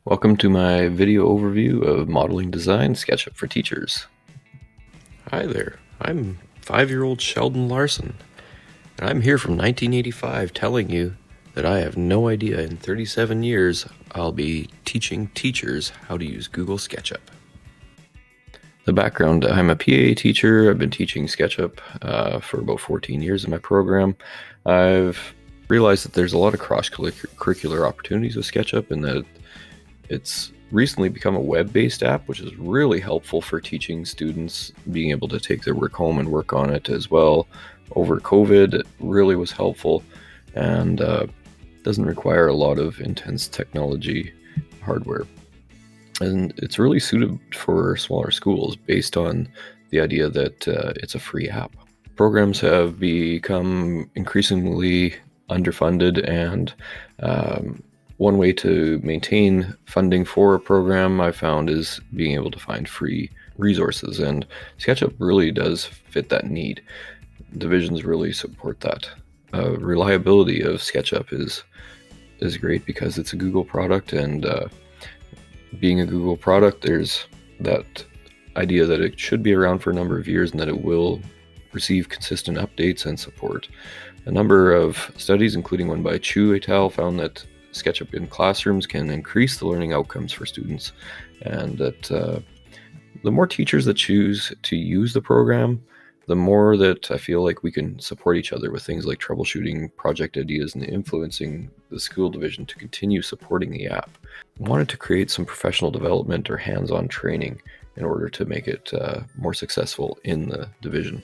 Welcome to my video overview of modeling design Sketchup for teachers. Hi there, I'm 5-year-old Sheldon Larson, and I'm here from 1985 telling you that I have no idea in 37 years I'll be teaching teachers how to use Google SketchUp. The background, I'm a PA teacher. I've been teaching SketchUp for about 14 years in my program. I've realized that there's a lot of cross-curricular opportunities with SketchUp and that it's recently become a web-based app, which is really helpful for teaching students, being able to take their work home and work on it as well. Over COVID, it really was helpful and doesn't require a lot of intense technology hardware. And it's really suited for smaller schools based on the idea that it's a free app. Programs have become increasingly underfunded, and one way to maintain funding for a program I found is being able to find free resources, and SketchUp really does fit that need. Divisions really support that. Reliability of SketchUp is great because it's a Google product, and being a Google product, there's that idea that it should be around for a number of years and that it will receive consistent updates and support. A number of studies, including one by Chu et al., found that SketchUp in classrooms can increase the learning outcomes for students, and that the more teachers that choose to use the program, the more that I feel like we can support each other with things like troubleshooting project ideas and influencing the school division to continue supporting the app. I wanted to create some professional development or hands-on training in order to make it more successful in the division.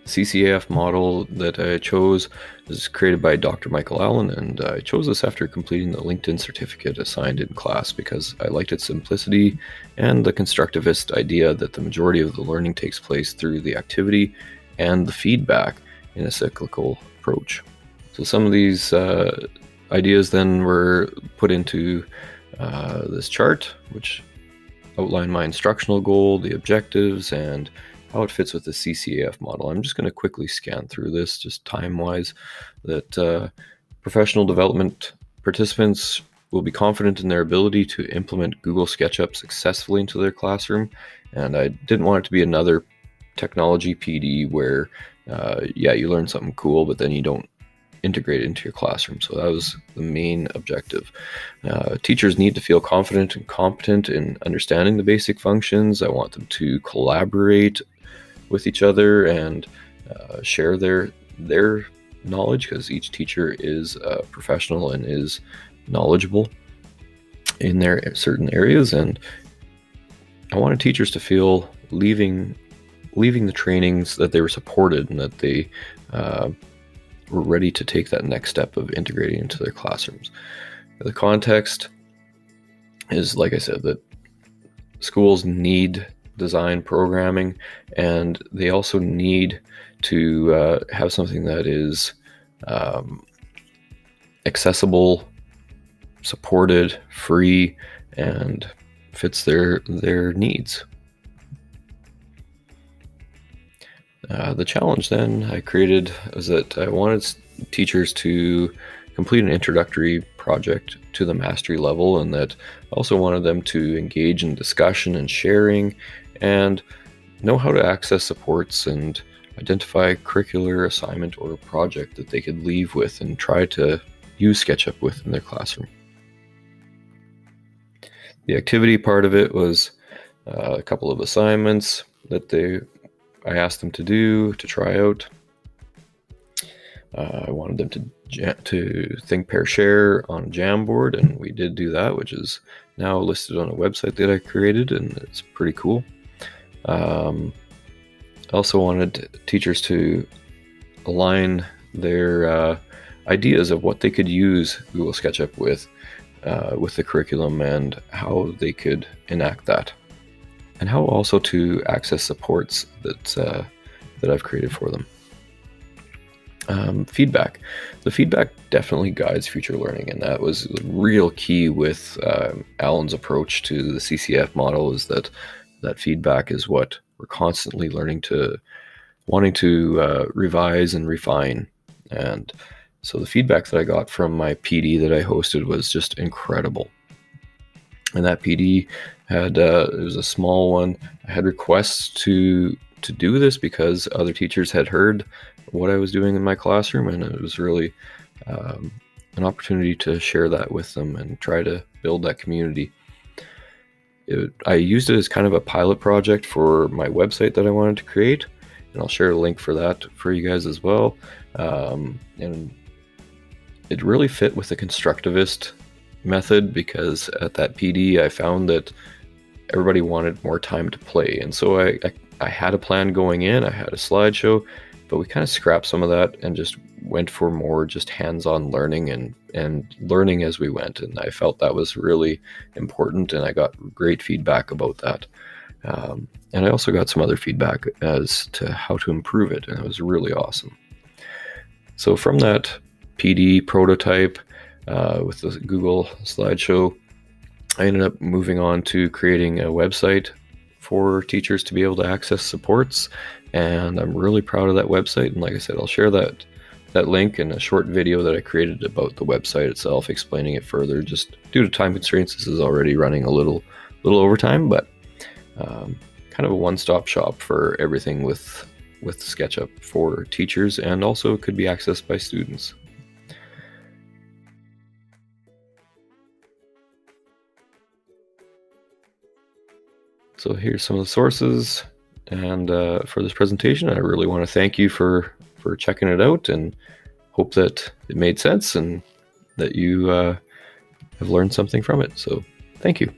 The CCAF model that I chose was created by Dr. Michael Allen, and I chose this after completing the LinkedIn certificate assigned in class because I liked its simplicity and the constructivist idea that the majority of the learning takes place through the activity and the feedback in a cyclical approach. So some of these ideas then were put into this chart, which outlined my instructional goal, the objectives, and how it fits with the CCAF model. I'm just going to quickly scan through this, just time-wise, that professional development participants will be confident in their ability to implement Google SketchUp successfully into their classroom. And I didn't want it to be another technology PD where, you learn something cool, but then you don't integrate it into your classroom. So that was the main objective. Teachers need to feel confident and competent in understanding the basic functions. I want them to collaborate with each other and share their knowledge, because each teacher is a professional and is knowledgeable in their certain areas. And I wanted teachers to feel leaving the trainings that they were supported and that they were ready to take that next step of integrating into their classrooms. The context is, like I said, that schools need design programming, and they also need to have something that is accessible, supported, free, and fits their needs. The challenge then I created was that I wanted teachers to complete an introductory project to the mastery level, and that I also wanted them to engage in discussion and sharing and know how to access supports and identify a curricular assignment or a project that they could leave with and try to use SketchUp with in their classroom. The activity part of it was a couple of assignments that I asked them to do, to try out. I wanted them to think, pair, share on a Jamboard, and we did do that, which is now listed on a website that I created, and it's pretty cool. I also wanted teachers to align their ideas of what they could use Google SketchUp with the curriculum and how they could enact that, and how also to access supports that I've created for them. Feedback. The feedback definitely guides future learning, and that was the real key with Alan's approach to the CCF model, is that feedback is what we're constantly wanting to revise and refine. And So the feedback that I got from my PD that I hosted was just incredible. And that PD had it was a small one. I had requests to do this because other teachers had heard what I was doing in my classroom, and it was really an opportunity to share that with them and try to build that community. I used it as kind of a pilot project for my website that I wanted to create, and I'll share a link for that for you guys as well. And it really fit with the constructivist method, because at that PD I found that everybody wanted more time to play, and so I had a plan going in. I had a slideshow, but we kind of scrapped some of that and just went for more just hands-on learning and learning as we went, and I felt that was really important, and I got great feedback about that. And I also got some other feedback as to how to improve it, and it was really awesome. So from that PD prototype with the Google slideshow, I ended up moving on to creating a website for teachers to be able to access supports, and I'm really proud of that website. And like I said, I'll share that link in a short video that I created about the website itself, explaining it further. Just due to time constraints, this is already running a little over time, but kind of a one-stop shop for everything with SketchUp for teachers, and also could be accessed by students. So here's some of the sources, and for this presentation, I really want to thank you for checking it out, and hope that it made sense and that you have learned something from it. So thank you.